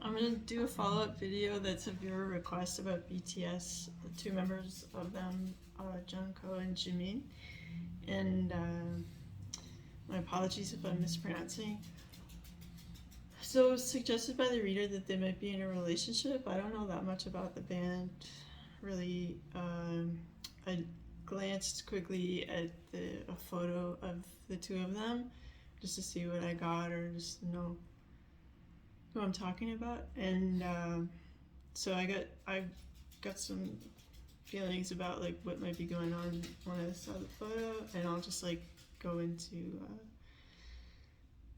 I'm gonna do a follow-up video that's a viewer request about BTS, the two members of them, Jungkook and Jimin. And my apologies if I'm mispronouncing. So it was suggested by the reader that they might be in a relationship. I don't know that much about the band, really. I glanced quickly at a photo of the two of them just to see what I got or just to know who I'm talking about. And so I got some feelings about like what might be going on when I saw the photo, and I'll just like go into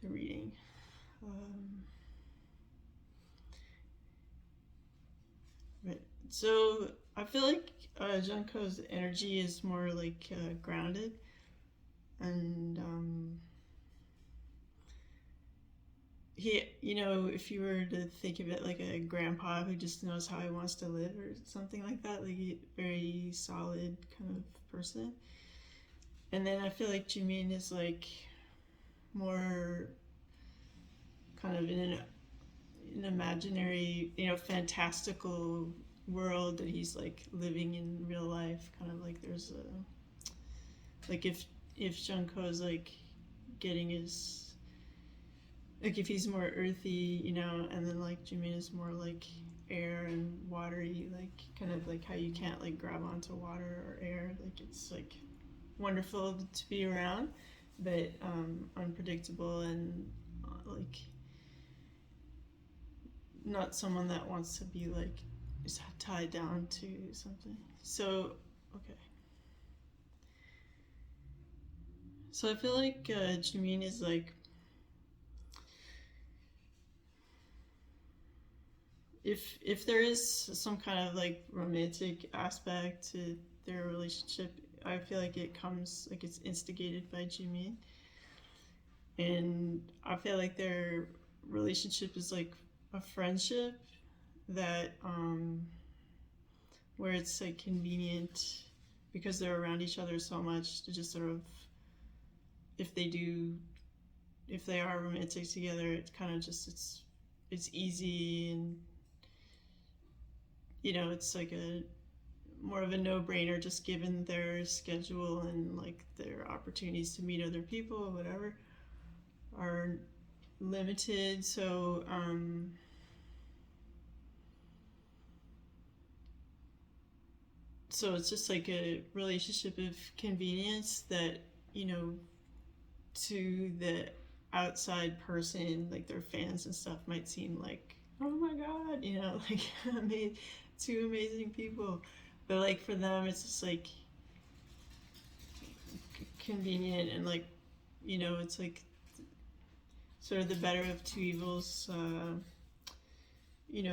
the reading. Right. So I feel like Jungkook's energy is more like grounded, and he, if you were to think of it like a grandpa who just knows how he wants to live or something like that, like a very solid kind of person. And then I feel like Jimin is like more kind of in an imaginary, fantastical world that he's like living in real life. Kind of like there's a, like if Jungkook is like getting his, like if he's more earthy, and then like Jimin is more like air and watery, like kind of like how you can't like grab onto water or air. Like it's like wonderful to be around, but unpredictable and like not someone that wants to be like is tied down to something. So okay. So I feel like Jimin is like, if there is some kind of like romantic aspect to their relationship, I feel like it comes like it's instigated by Jimin, and I feel like their relationship is like a friendship that where it's like convenient because they're around each other so much to just sort of, if they are romantic together, it's kind of just it's easy, and it's like a more of a no-brainer just given their schedule and like their opportunities to meet other people or whatever are limited. So so it's just like a relationship of convenience that, to the outside person, like their fans and stuff, might seem like, oh my god, like I made two amazing people. But like for them, it's just like convenient, and like, it's like sort of the better of two evils.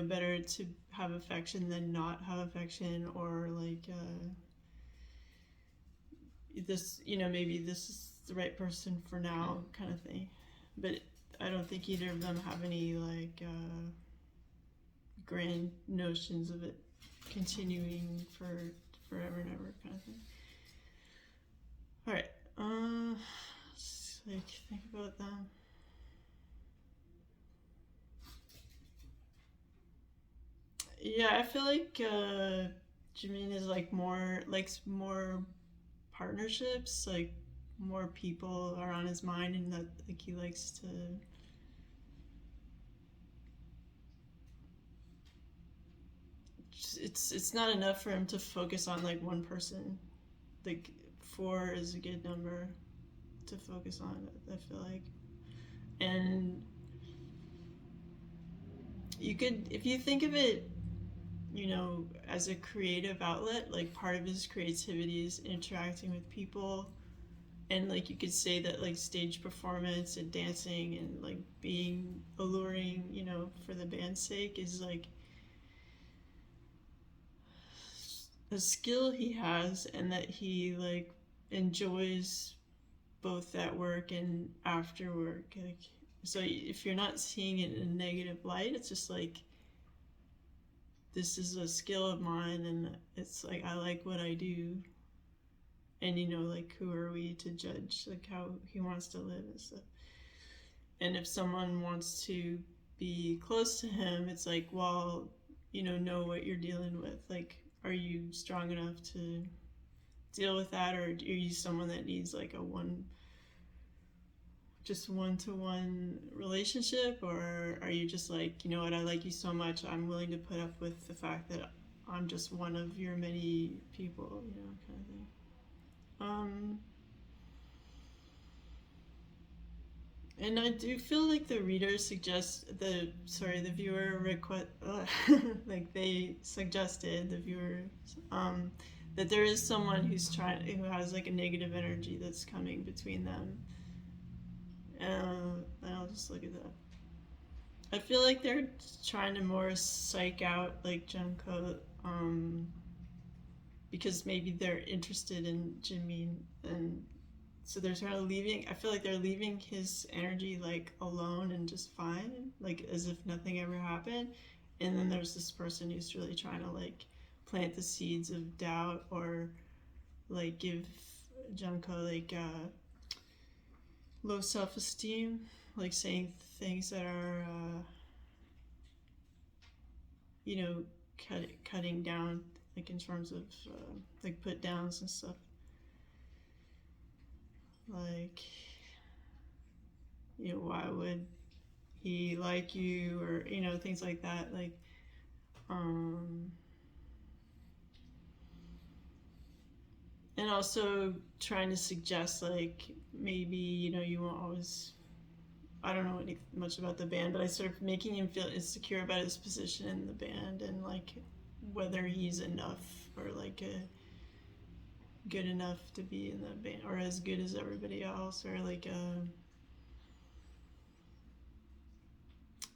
Better to have affection than not have affection, or like this, maybe this is the right person for now, kind of thing. But I don't think either of them have any like grand notions of it continuing for forever and ever, kind of thing. All right, let's like think about them. Yeah, I feel like Jimin is like likes more partnerships, like more people are on his mind, and that like he likes to it's not enough for him to focus on like one person. Like 4 is a good number to focus on, I feel like. And you could, if you think of it, as a creative outlet, like part of his creativity is interacting with people, and like you could say that like stage performance and dancing and like being alluring, for the band's sake, is like a skill he has, and that he like enjoys both at work and after work. Like, so if you're not seeing it in a negative light, it's just like, this is a skill of mine, and it's like I like what I do, and like who are we to judge like how he wants to live and stuff. And if someone wants to be close to him, it's like, well, know what you're dealing with. Like, are you strong enough to deal with that, or are you someone that needs like a just one-to-one relationship, or are you just like, you know what, I like you so much, I'm willing to put up with the fact that I'm just one of your many people, kind of thing. And I do feel like the reader suggests the viewer request, like they suggested the viewer, that there is someone who has like a negative energy that's coming between them. And I'll just look at that. I feel like they're trying to more psych out like Jungkook, because maybe they're interested in Jimin, and so they're sort of leaving. I feel like they're leaving his energy like alone and just fine, like as if nothing ever happened. And then there's this person who's really trying to like plant the seeds of doubt, or like give Jungkook like low self-esteem, like saying things that are cutting down, like in terms of like put downs and stuff, like why would he like you, or things like that, like and also trying to suggest like maybe you won't always. I don't know much about the band, but I sort of making him feel insecure about his position in the band, and like whether he's enough, or like good enough to be in the band, or as good as everybody else, or like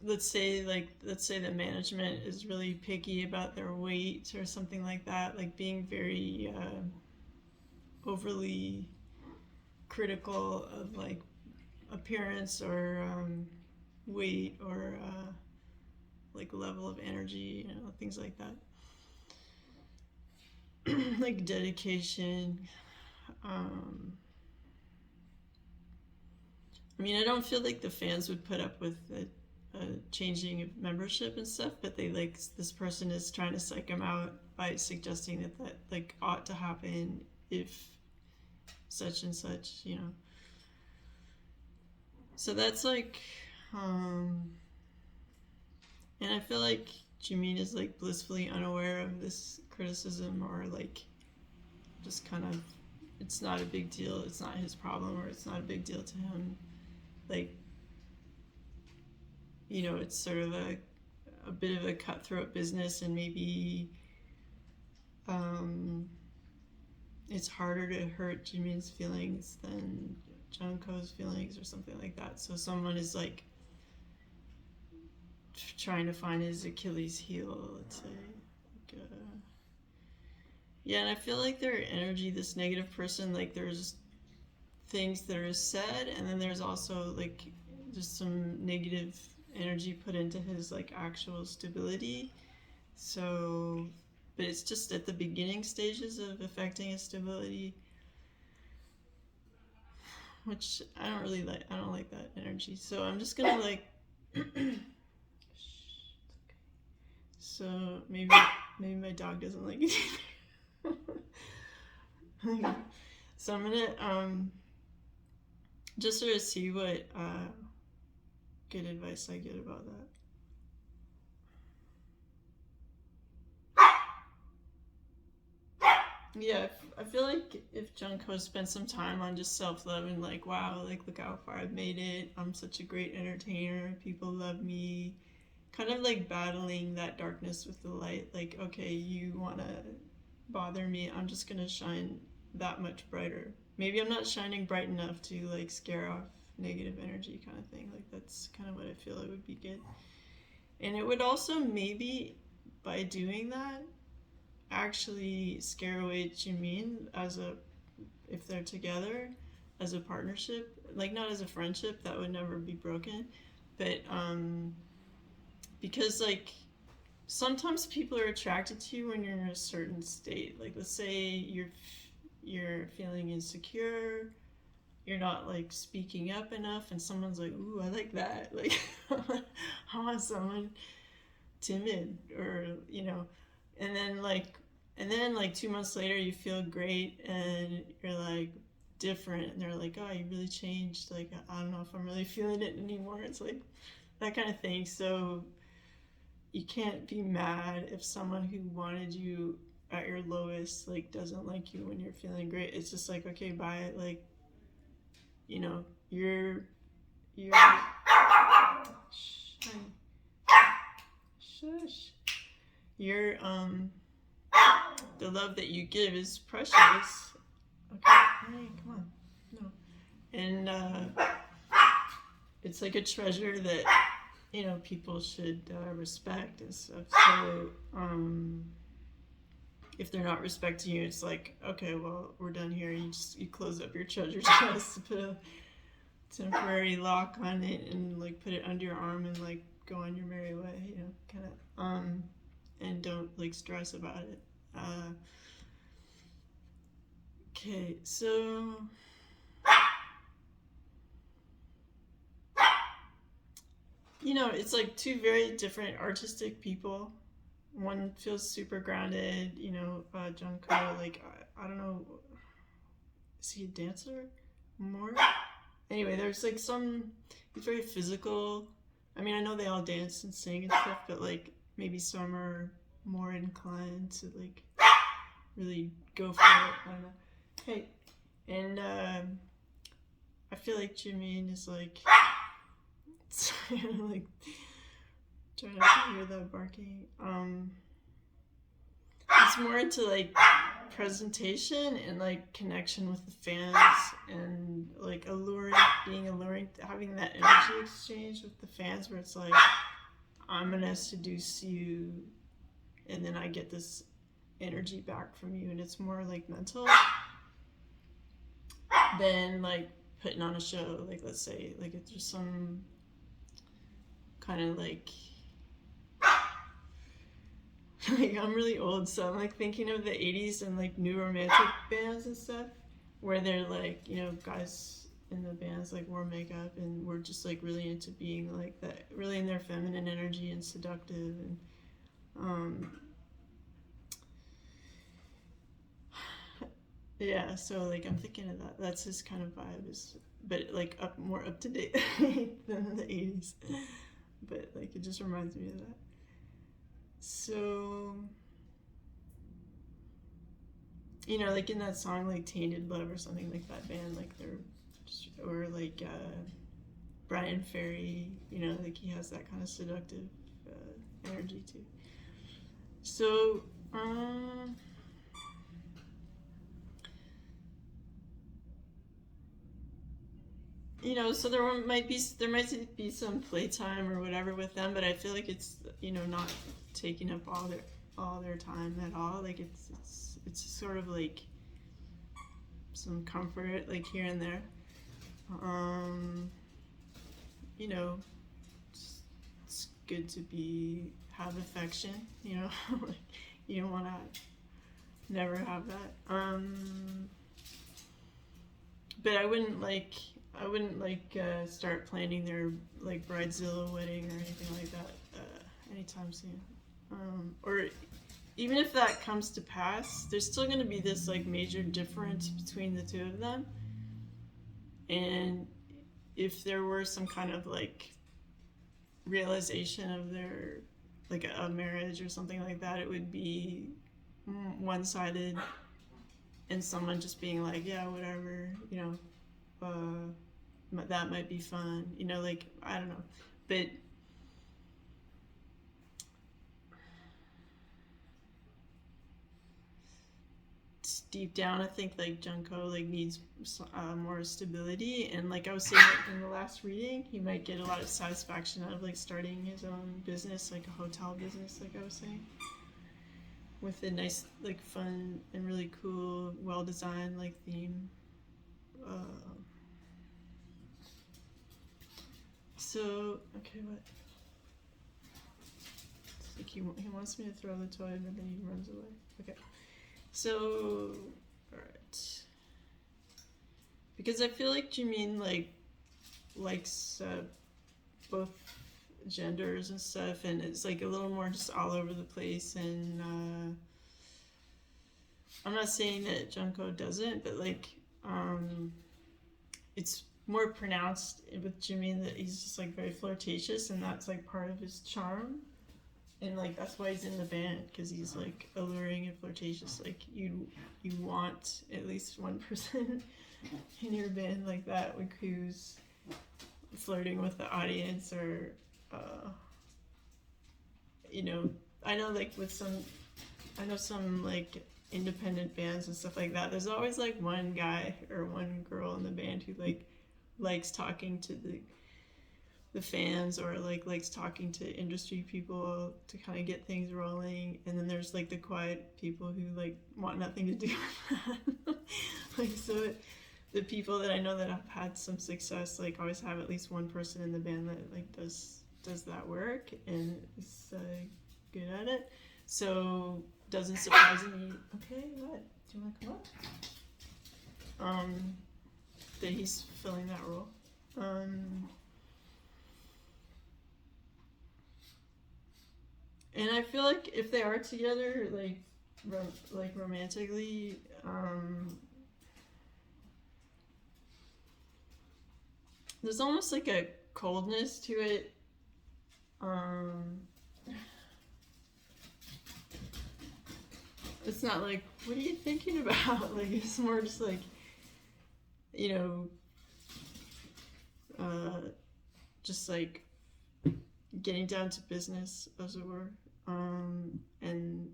let's say the management is really picky about their weight or something like that, like being very overly critical of like appearance, or weight, or like level of energy, things like that. Like dedication. I mean, I don't feel like the fans would put up with the changing of membership and stuff, but they like, this person is trying to psych them out by suggesting that like ought to happen if such and such, So that's like, and I feel like Jimin is like blissfully unaware of this criticism, or like just kind of, it's not a big deal, it's not his problem, or it's not a big deal to him. Like, it's sort of a bit of a cutthroat business, and maybe it's harder to hurt Jimin's feelings than Jungkook's feelings, or something like that. So someone is like trying to find his Achilles heel, let's say. Like, yeah, and I feel like their energy, this negative person, like there's things that are said, and then there's also like just some negative energy put into his like actual stability. So, but it's just at the beginning stages of affecting his stability, which I don't like that energy. So I'm just gonna like so maybe my dog doesn't like it either. So I'm gonna just sort of see what good advice I get about that. Yeah, I feel like if Jungkook spent some time on just self-love, and like, wow, like look how far I've made it, I'm such a great entertainer, people love me, kind of like battling that darkness with the light, like, okay, you want to bother me, I'm just gonna shine that much brighter. Maybe I'm not shining bright enough to like scare off negative energy, kind of thing. Like, that's kind of what I feel it would be good. And it would also, maybe by doing that, actually scare away Jimin if they're together, as a partnership, like not as a friendship that would never be broken, but because like sometimes people are attracted to you when you're in a certain state. Like, let's say you're feeling insecure, you're not like speaking up enough, and someone's like, ooh, I like that, like I want someone timid, or and then like 2 months later you feel great and you're like different, and they're like, oh, you really changed, like I don't know if I'm really feeling it anymore. It's like that kind of thing. So you can't be mad if someone who wanted you at your lowest like doesn't like you when you're feeling great. It's just like, okay, bye. Like, you know, you're shh, honey, shush. You're the love that you give is precious. Okay, hey, come on. No. And it's like a treasure that, people should respect and stuff. So if they're not respecting you, it's like, okay, well, we're done here. You close up your treasure chest, put a temporary lock on it, and like put it under your arm and like go on your merry way, kind of and don't like stress about it. Okay, so it's like two very different artistic people. One feels super grounded, Jungkook, like I don't know, is he a dancer more? Anyway, there's like he's very physical. I mean, I know they all dance and sing and stuff, but like maybe some are more inclined to like really go for it. I don't know. Hey, and I feel like Jimin is like, like trying not to hear that barking. It's more into like presentation and like connection with the fans, and like being alluring, having that energy exchange with the fans where it's like, I'm gonna seduce you and then I get this energy back from you, and it's more like mental than like putting on a show. Like, let's say like it's just some kind of like I'm really old, so I'm like thinking of the 80s and like new romantic bands and stuff, where they're like, guys in the bands like wore makeup and were just like really into being like that, really in their feminine energy and seductive, and yeah, so like I'm thinking of that. That's his kind of vibe, but like more up to date than the 80s. But like it just reminds me of that. So, like in that song, like Tainted Love or something, like that band, like or like Brian Ferry, like he has that kind of seductive energy too. So, so there might be some playtime or whatever with them, but I feel like it's not taking up all their time at all. Like it's sort of like some comfort like here and there. It's good to have affection. Like you don't want to never have that. But I wouldn't start planning their like bridezilla wedding or anything like that anytime soon. Or even if that comes to pass, there's still going to be this like major difference between the two of them. And if there were some kind of like realization of their like a marriage or something like that, it would be one-sided, and someone just being like, yeah, whatever, that might be fun, like I don't know, but deep down I think like Jungkook like needs more stability, and like I was saying in the last reading, he might get a lot of satisfaction out of like starting his own business, like a hotel business, like I was saying, with a nice like fun and really cool, well designed like theme. So, okay, what? It's like he wants me to throw the toy, but then he runs away. Okay. So, alright. Because I feel like Jimin, like, likes both genders and stuff, and it's like a little more just all over the place. And I'm not saying that Jungkook doesn't, but like it's more pronounced with Jimin that he's just like very flirtatious, and that's like part of his charm. And like that's why he's in the band, because he's like alluring and flirtatious. Like you want at least one person in your band like that, like who's flirting with the audience, or you know, I know like with some, I know some like independent bands and stuff like that. There's always like one guy or one girl in the band who like likes talking to the fans, or like likes talking to industry people to kind of get things rolling. And then there's like the quiet people who like want nothing to do with that. Like so the people that I know that have had some success like always have at least one person in the band that like does that work and is good at it. So doesn't surprise me. Okay, what? Do you want to come up? That he's filling that role. And I feel like if they are together, like romantically, there's almost like a coldness to it. It's not like, what are you thinking about? Like it's more just like, you know, just like getting down to business, as it were. And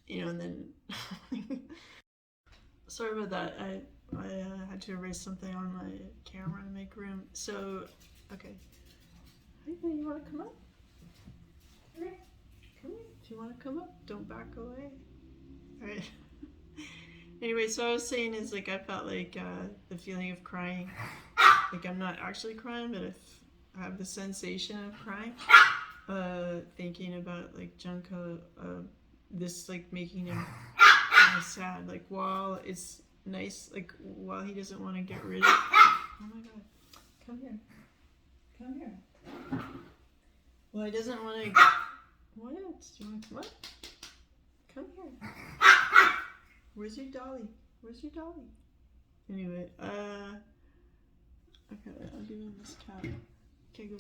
you know, and then sorry about that. I had to erase something on my camera to make room. So, okay. Hey, you want to come up? Come here. Come here. Do you want to come up? Don't back away. All right. Anyway, so I was saying is like I felt like the feeling of crying. Like I'm not actually crying, but if I have the sensation of crying, thinking about like Jungkook, this like making him kind of sad. Like while it's nice, like while he doesn't want to get rid of. Oh my god, come here, come here. Well, he doesn't want to. What? Do you want to come up? Come here. Where's your dolly? Where's your dolly? Anyway, okay, I'll give him this cat. Okay, go.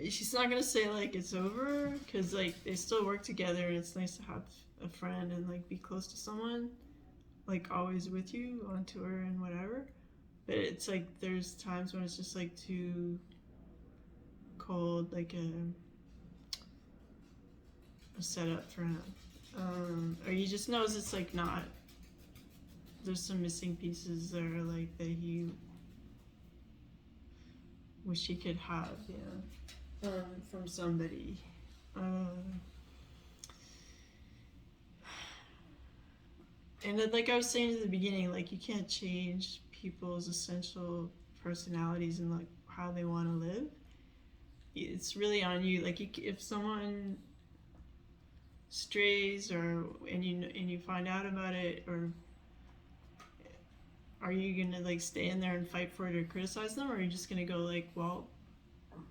She's not gonna say like it's over, because like they still work together, and it's nice to have a friend and like be close to someone, like always with you on tour and whatever. But it's like there's times when it's just like too cold, like a setup for him, or he just knows it's like not. There's some missing pieces there, like that he wish he could have, from somebody. And then, like I was saying at the beginning, like you can't change people's essential personalities and like how they want to live. It's really on you. Like if someone strays, or and you find out about it, or are you gonna like stay in there and fight for it or criticize them, or are you just gonna go like, well,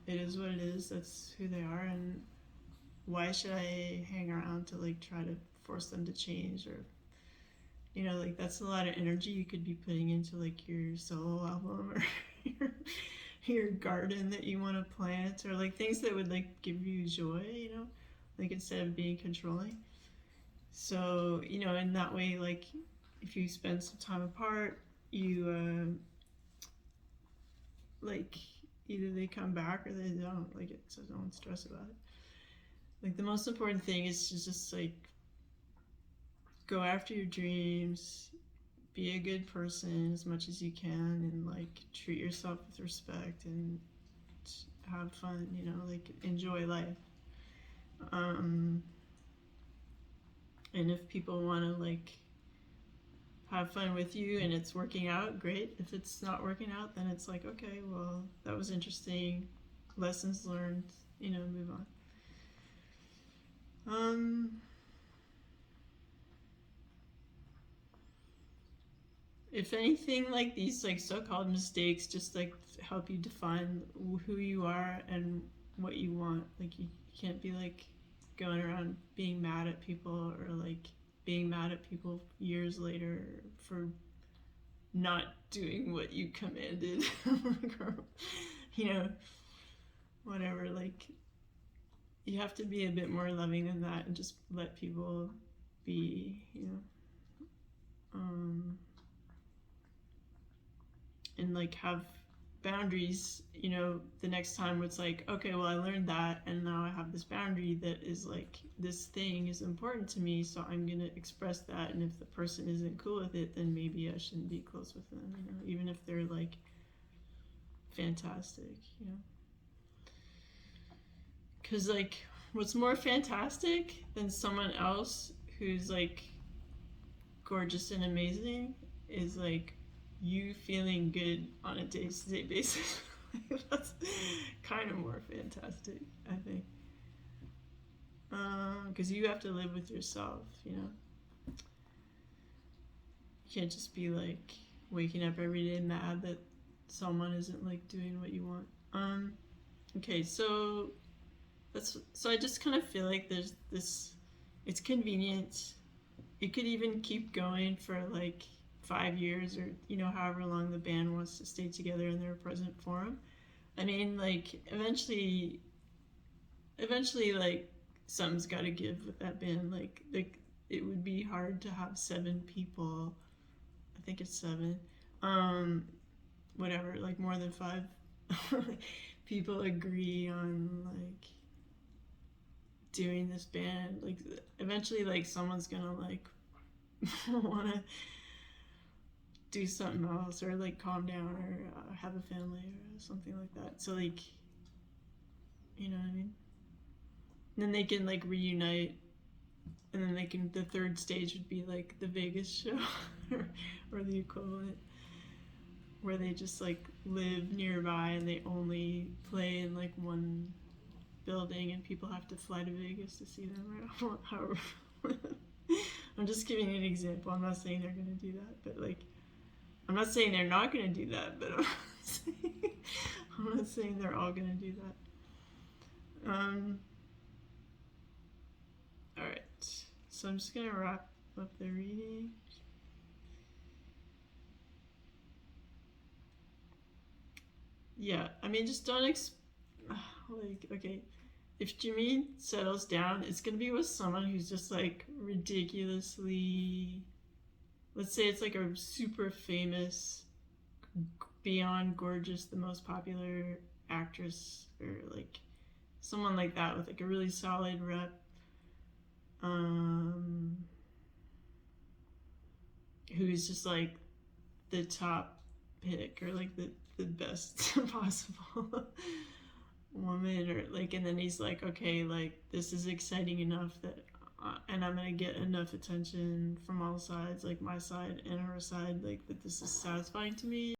it is what it is, that's who they are, and why should I hang around to like try to force them to change? Or like that's a lot of energy you could be putting into like your solo album, or your garden that you want to plant, or like things that would like give you joy, like instead of being controlling. So in that way, like if you spend some time apart, you like either they come back or they don't, like so don't stress about it. Like the most important thing is to just like go after your dreams, be a good person as much as you can, and like treat yourself with respect and have fun, like enjoy life. And if people want to like have fun with you and it's working out, great. If it's not working out, then it's like, okay, well, that was interesting, lessons learned, move on. if anything, like these like so-called mistakes just like help you define who you are and what you want. Like you can't be like going around being mad at people or like being mad at people years later for not doing what you commanded. Or, you know, whatever. Like you have to be a bit more loving than that and just let people be, you know. And like have boundaries, you know, the next time where it's like, okay, well, I learned that and now I have this boundary that is like, this thing is important to me, so I'm gonna express that, and if the person isn't cool with it, then maybe I shouldn't be close with them, you know, even if they're like fantastic, you know. Because like what's more fantastic than someone else who's like gorgeous and amazing is like you feeling good on a day-to-day basis. That's kind of more fantastic, I think, because you have to live with yourself, you know. You can't just be like waking up every day mad that someone isn't like doing what you want. Okay, so I just kind of feel like there's this, it's convenient. It could even keep going for like 5 years, or you know, however long the band wants to stay together in their present form. I mean, like eventually like something's got to give with that band. Like it would be hard to have 7 people. I think it's 7. Whatever, like more than 5 people agree on like doing this band. Like eventually, like someone's gonna like want to do something else, or like calm down, or have a family or something like that. So like, you know what I mean? And then they can like reunite, and then they can, the third stage would be like the Vegas show or the equivalent, where they just like live nearby and they only play in like one building and people have to fly to Vegas to see them, or however. I'm just giving you an example. I'm not saying they're gonna do that, but like, I'm not saying they're not gonna do that, but I'm not saying they're all gonna do that. All right. So I'm just gonna wrap up the reading. Yeah, I mean, just don't like, okay, if Jimin settles down, it's gonna be with someone who's just like ridiculously, let's say it's like a super famous, beyond gorgeous, the most popular actress, or like someone like that with like a really solid rep, who's just like the top pick, or like the best possible woman, or like, and then he's like, okay, like this is exciting enough that and I'm gonna get enough attention from all sides, like my side and her side, like that this is satisfying to me.